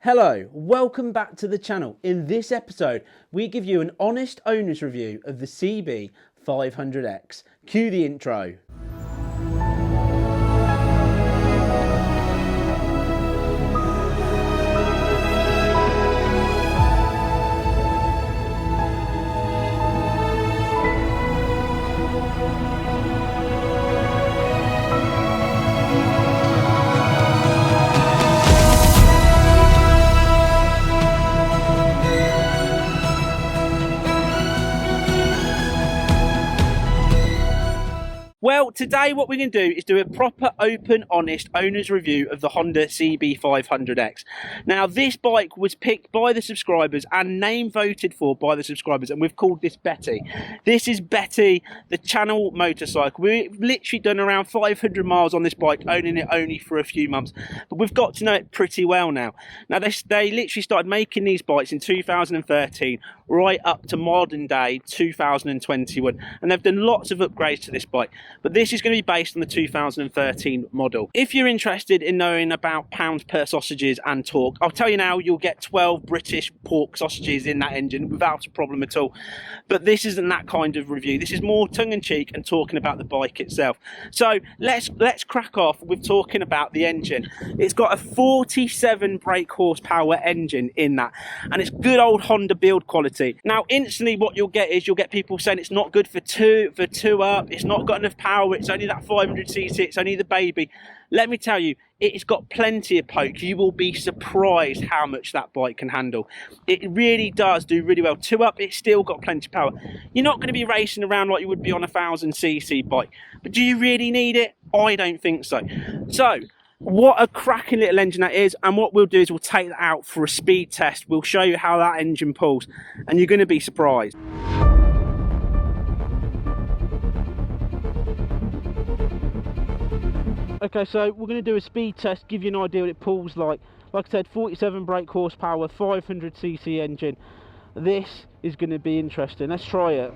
Hello, welcome back to the channel. In this episode, we give you an honest owner's review of the CB500X. Cue the intro. Well, today what we're going to do is do a proper, open, honest owner's review of the Honda CB500X. Now, this bike was picked by the subscribers and name voted for by the subscribers, and we've called this Betty. This is Betty, the channel motorcycle. We've literally done around 500 miles on this bike, owning it only for a few months, but we've got to know it pretty well now. Now, they literally started making these bikes in 2013, right up to modern day 2021, and they've done lots of upgrades to this bike. But this is going to be based on the 2013 model. If you're interested in knowing about pounds per sausages and torque, I'll tell you now, you'll get 12 British pork sausages in that engine without a problem at all. But this isn't that kind of review. This is more tongue-in-cheek and talking about the bike itself. So let's crack off with talking about the engine. It's got a 47 brake horsepower engine in that, and it's good old Honda build quality. Now, instantly what you'll get is you'll get people saying it's not good for two up, it's not got enough power, it's only that 500cc, it's only the baby. Let me tell you, it's got plenty of poke. You will be surprised how much that bike can handle. It really does do really well. 2 up, it's still got plenty of power. You're not going to be racing around like you would be on a 1000cc bike, but do you really need it? I don't think so. So what a cracking little engine that is, and what we'll do is we'll take that out for a speed test. We'll show you how that engine pulls, and you're going to be surprised. Okay, so we're going to do a speed test, give you an idea what it pulls like. Like I said, 47 brake horsepower, 500cc engine. This is going to be interesting. Let's try it.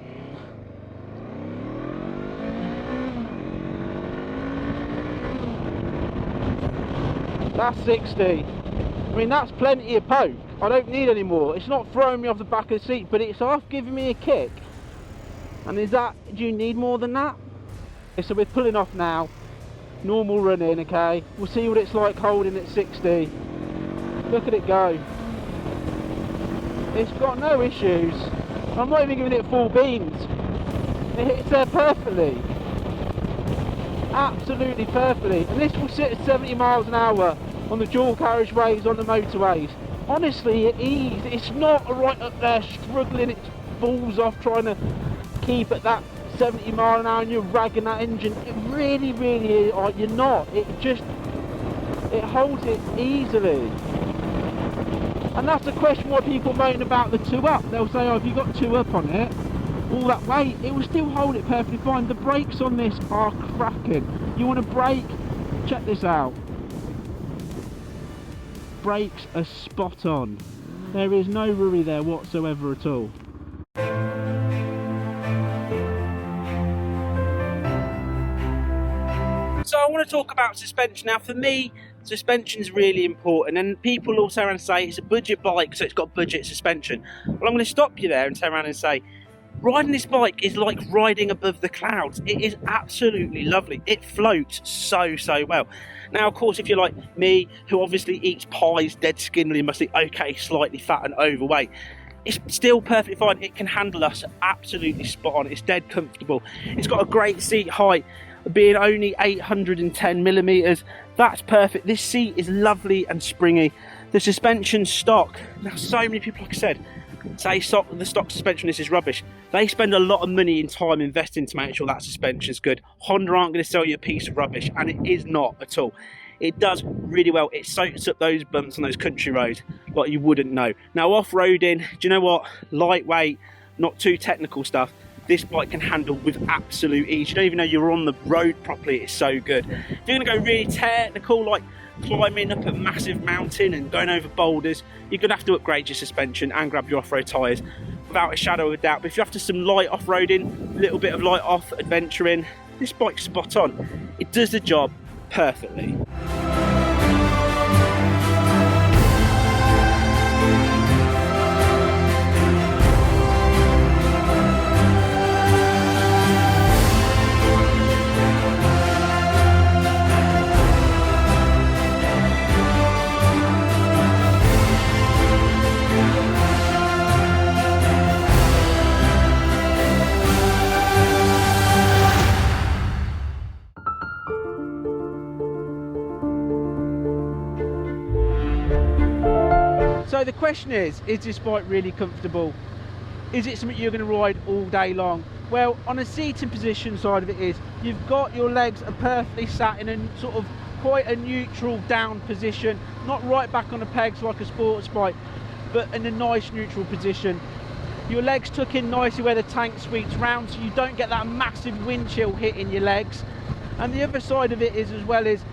That's 60. I mean, that's plenty of poke. I don't need any more. It's not throwing me off the back of the seat, but it's half giving me a kick. And is that, do you need more than that? Okay, so we're pulling off now. Normal running, okay? We'll see what it's like holding at 60. Look at it go. It's got no issues. I'm not even giving it full beans. It hits there perfectly. Absolutely perfectly. And this will sit at 70 miles an hour on the dual carriageways, on the motorways. Honestly, at ease. It's not right up there struggling. It falls off trying to keep at that 70 mile an hour and you're ragging that engine. It really is. You're not. It holds it easily. And that's the question why people moan about the 2 up. They'll say, oh, if you got 2 up on it, all that weight, it will still hold it perfectly fine. The brakes on this are cracking. You want to brake? Check this out. Brakes are spot on. There is no worry there whatsoever at all. So I want to talk about suspension. Now, for me, suspension is really important, and people also around and say it's a budget bike, so it's got budget suspension. Well, I'm going to stop you there and turn around and say, riding this bike is like riding above the clouds. It is absolutely lovely. It floats so well. Now, of course, if you're like me, who obviously eats pies, dead skinny, must be okay, slightly fat and overweight, it's still perfectly fine. It can handle us absolutely spot on. It's dead comfortable. It's got a great seat height, being only 810 millimeters. That's perfect. This seat is lovely and springy. The suspension stock. Now, so many people, like I said, say the stock suspension this is rubbish. They spend a lot of money and time investing to make sure that suspension is good. Honda aren't going to sell you a piece of rubbish, and it is not at all. It does really well. It soaks up those bumps on those country roads like you wouldn't know. Now, off-roading, do you know what? Lightweight, not too technical stuff. This bike can handle with absolute ease. You don't even know you're on the road properly. It's so good. If you're going to go really technical, like climbing up a massive mountain and going over boulders, you're going to have to upgrade your suspension and grab your off-road tyres without a shadow of a doubt. But if you're after some light off-roading, a little bit of light off adventuring, this bike's spot on. It does the job perfectly. So the question is this bike really comfortable? Is it something you're going to ride all day long? Well, on a seating position side of it is, you've got your legs are perfectly sat in a sort of quite a neutral down position, not right back on the pegs like a sports bike, but in a nice neutral position. Your legs tuck in nicely where the tank sweeps round, so you don't get that massive wind chill hitting your legs. And the other side of it is as well is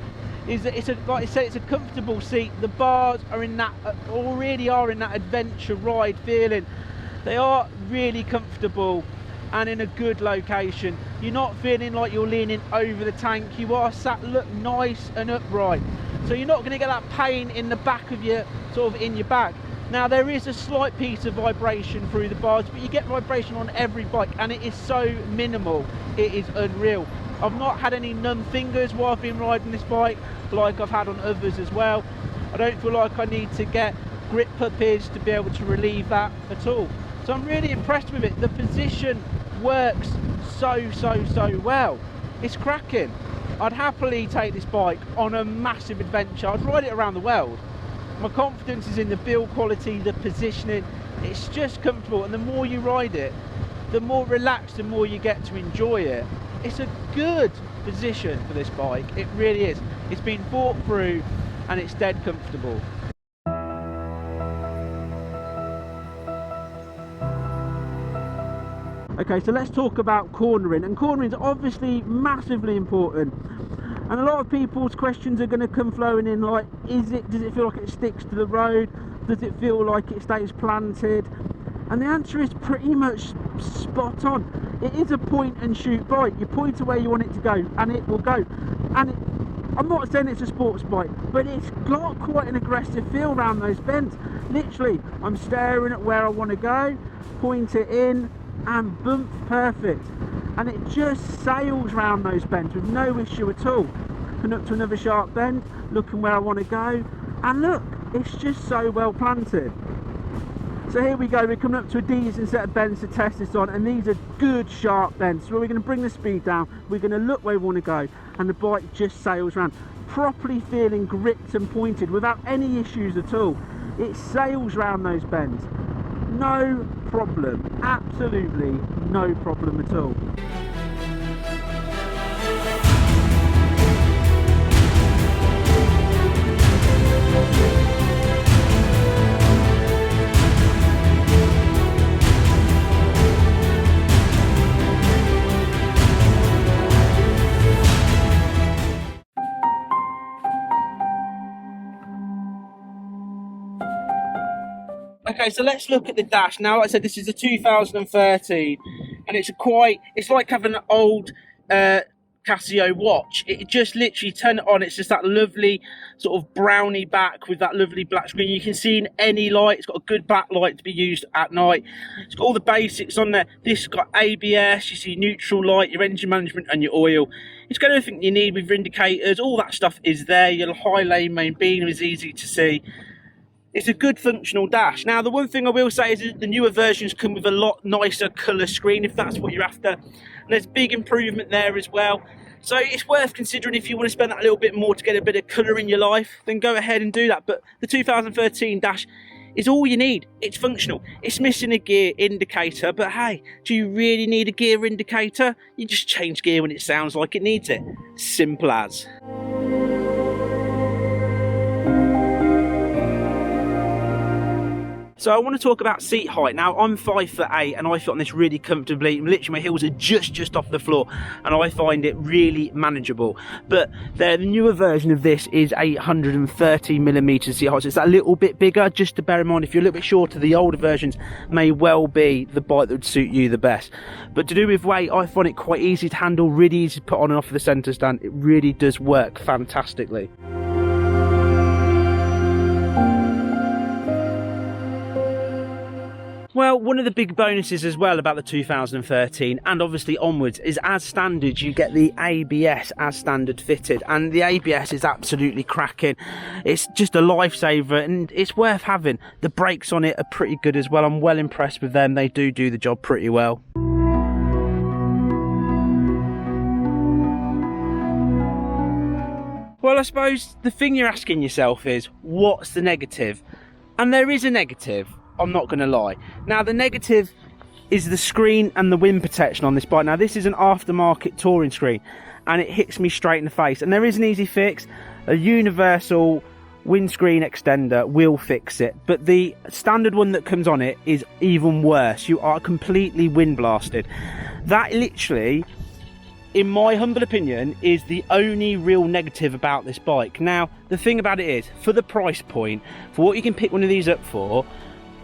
that it's a, like I said, it's a comfortable seat. The bars are in that already are in that adventure ride feeling. They are really comfortable and in a good location. You're not feeling like you're leaning over the tank. You are sat look nice and upright, so you're not going to get that pain in the back of your sort of in your back. Now there is a slight piece of vibration through the bars, but you get vibration on every bike and it is so minimal, it is unreal. I've not had any numb fingers while I've been riding this bike like I've had on others as well. I don't feel like I need to get grip puppies to be able to relieve that at all. So I'm really impressed with it. The position works so well. It's cracking. I'd happily take this bike on a massive adventure. I'd ride it around the world. My confidence is in the build quality, the positioning. It's just comfortable, and the more you ride it, the more relaxed, the more you get to enjoy it. It's a good position for this bike. It really is. It's been thought through and it's dead comfortable. Okay, so let's talk about cornering, and cornering is obviously massively important. And a lot of people's questions are going to come flowing in like, does it feel like it sticks to the road? Does it feel like it stays planted? And the answer is pretty much spot on. It is a point and shoot bike. You point to where you want it to go and it will go. And I'm not saying it's a sports bike, but it's got quite an aggressive feel around those bends. Literally, I'm staring at where I want to go, point it in, and boom, perfect. And it just sails round those bends with no issue at all. Coming up to another sharp bend, looking where I want to go, and look, it's just so well planted. So here we go, we're coming up to a decent set of bends to test this on, and these are good sharp bends. So we're going to bring the speed down, we're going to look where we want to go, and the bike just sails around, properly feeling gripped and pointed without any issues at all. It sails round those bends. No problem, absolutely no problem at all. Okay, so let's look at the dash. Now, like I said, this is a 2013, and it's like having an old Casio watch. It just literally turn it on, it's just that lovely sort of browny back with that lovely black screen. You can see in any light, it's got a good backlight to be used at night. It's got all the basics on there. This has got ABS, you see neutral light, your engine management and your oil. It's got everything you need with your indicators, all that stuff is there. Your high lane main beam is easy to see. It's a good functional dash. Now, the one thing I will say is that the newer versions come with a lot nicer colour screen, if that's what you're after. And there's big improvement there as well. So it's worth considering if you want to spend that little bit more to get a bit of colour in your life, then go ahead and do that. But the 2013 dash is all you need. It's functional. It's missing a gear indicator, but hey, do you really need a gear indicator? You just change gear when it sounds like it needs it. Simple as. So I want to talk about seat height. Now, I'm 5'8" and I fit on this really comfortably. Literally my heels are just off the floor, and I find it really manageable. But the newer version of this is 830mm seat height, so it's that little bit bigger. Just to bear in mind, if you're a little bit shorter, the older versions may well be the bike that would suit you the best. But to do with weight, I find it quite easy to handle, really easy to put on and off the centre stand. It really does work fantastically. Well, one of the big bonuses as well about the 2013 and obviously onwards is, as standard, you get the ABS as standard fitted, and the ABS is absolutely cracking. It's just a lifesaver and it's worth having. The brakes on it are pretty good as well. I'm well impressed with them. They do the job pretty well. Well, I suppose the thing you're asking yourself is, what's the negative? And there is a negative, I'm not going to lie. Now, the negative is the screen and the wind protection on this bike. Now, this is an aftermarket touring screen, and it hits me straight in the face. And there is an easy fix. A universal windscreen extender will fix it. But the standard one that comes on it is even worse. You are completely wind blasted. That literally, in my humble opinion, is the only real negative about this bike. Now, the thing about it is, for the price point, for what you can pick one of these up for,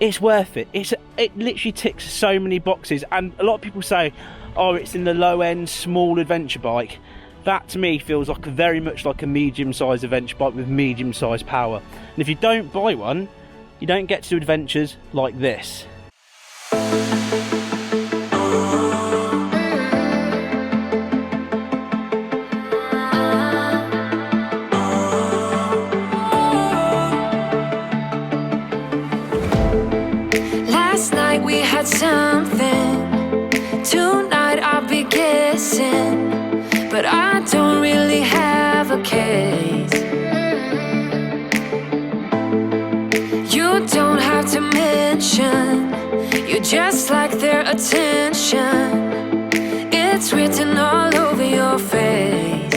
it's worth it. It literally ticks so many boxes. And a lot of people say, oh, it's in the low end, small adventure bike. That to me feels like very much like a medium-sized adventure bike with medium-sized power. And if you don't buy one, you don't get to do adventures like this. We had something, tonight I'll be guessing, but I don't really have a case. You don't have to mention, you just like their attention. It's written all over your face.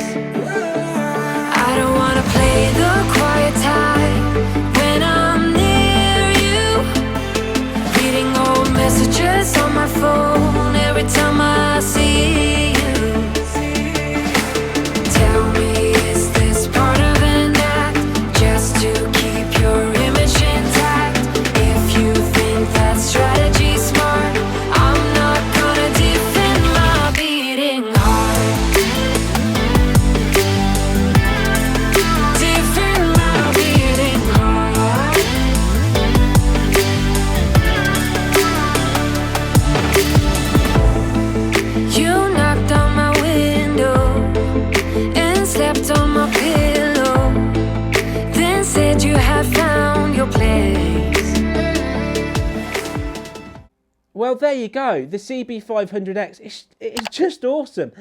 I don't wanna play the quiet type when I'm near you, reading old messages on my phone every time I see you. Tell me, is this part of an act, just to keep your image intact? If you think that strategy's smart, I'm not gonna defend my beating heart. Defend my beating heart. You knocked on my window and slept on my pillow, then said you had found your place. Well, there you go. The CB500X it's just awesome.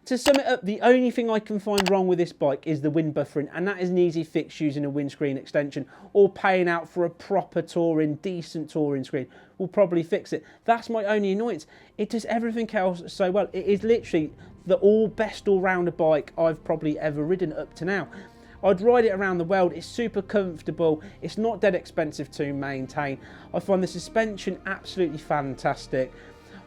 To sum it up, the only thing I can find wrong with this bike is the wind buffering, and that is an easy fix using a windscreen extension or paying out for a proper decent touring screen will probably fix it. That's my only annoyance. It does everything else so well. It is literally the best all-rounder bike I've probably ever ridden up to now. I'd ride it around the world. It's super comfortable. It's not dead expensive to maintain. I find the suspension absolutely fantastic.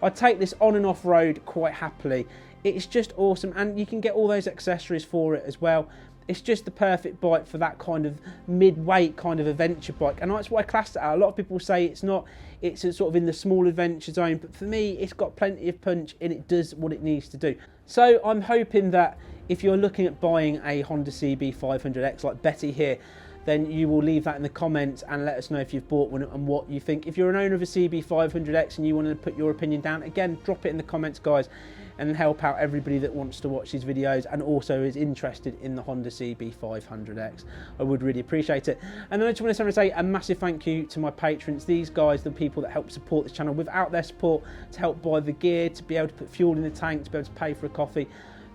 I take this on and off road quite happily. It's just awesome, and you can get all those accessories for it as well. It's just the perfect bike for that kind of mid-weight kind of adventure bike, and that's why I classed it out. A lot of people say it's not, it's sort of in the small adventure zone, but for me it's got plenty of punch and it does what it needs to do. So I'm hoping that if you're looking at buying a Honda CB500X like Betty here, then you will leave that in the comments and let us know if you've bought one and what you think. If you're an owner of a CB500X and you want to put your opinion down, again, drop it in the comments, guys, and help out everybody that wants to watch these videos and also is interested in the Honda CB500X. I would really appreciate it. And then I just want to say a massive thank you to my patrons. These guys, the people that help support this channel. Without their support, to help buy the gear, to be able to put fuel in the tank, to be able to pay for a coffee,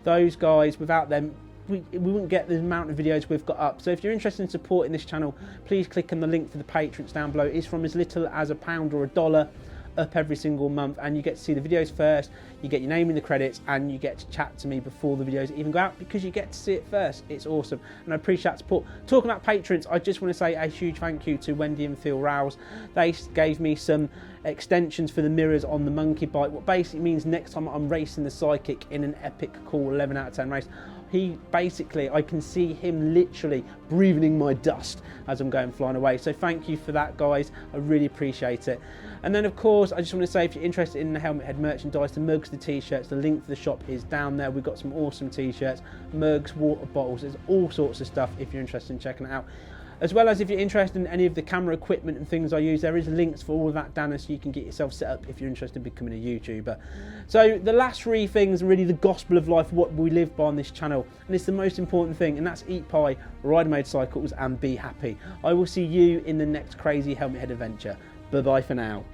those guys, without them, we wouldn't get the amount of videos we've got up. So if you're interested in supporting this channel, please click on the link for the patrons down below. It's from as little as £1 or $1 up every single month, and you get to see the videos first, you get your name in the credits, and you get to chat to me before the videos even go out because you get to see it first. It's awesome, and I appreciate that support. Talking about patrons, I just want to say a huge thank you to Wendy and Phil Rouse. They gave me some extensions for the mirrors on the monkey bike, what basically means next time I'm racing the Psychic in an epic cool 11 out of 10 race, he basically, I can see him literally breathing my dust as I'm going flying away. So thank you for that, guys. I really appreciate it. And then, of course, I just want to say, if you're interested in the Helmet Head merchandise, the mugs, the t-shirts, the link for the shop is down there. We've got some awesome t-shirts, mugs, water bottles. There's all sorts of stuff if you're interested in checking it out. As well as if you're interested in any of the camera equipment and things I use, there is links for all of that down there so you can get yourself set up if you're interested in becoming a YouTuber. So the last three things are really the gospel of life, what we live by on this channel. And it's the most important thing, and that's eat pie, ride motorcycles, and be happy. I will see you in the next crazy Helmet Head adventure. Bye-bye for now.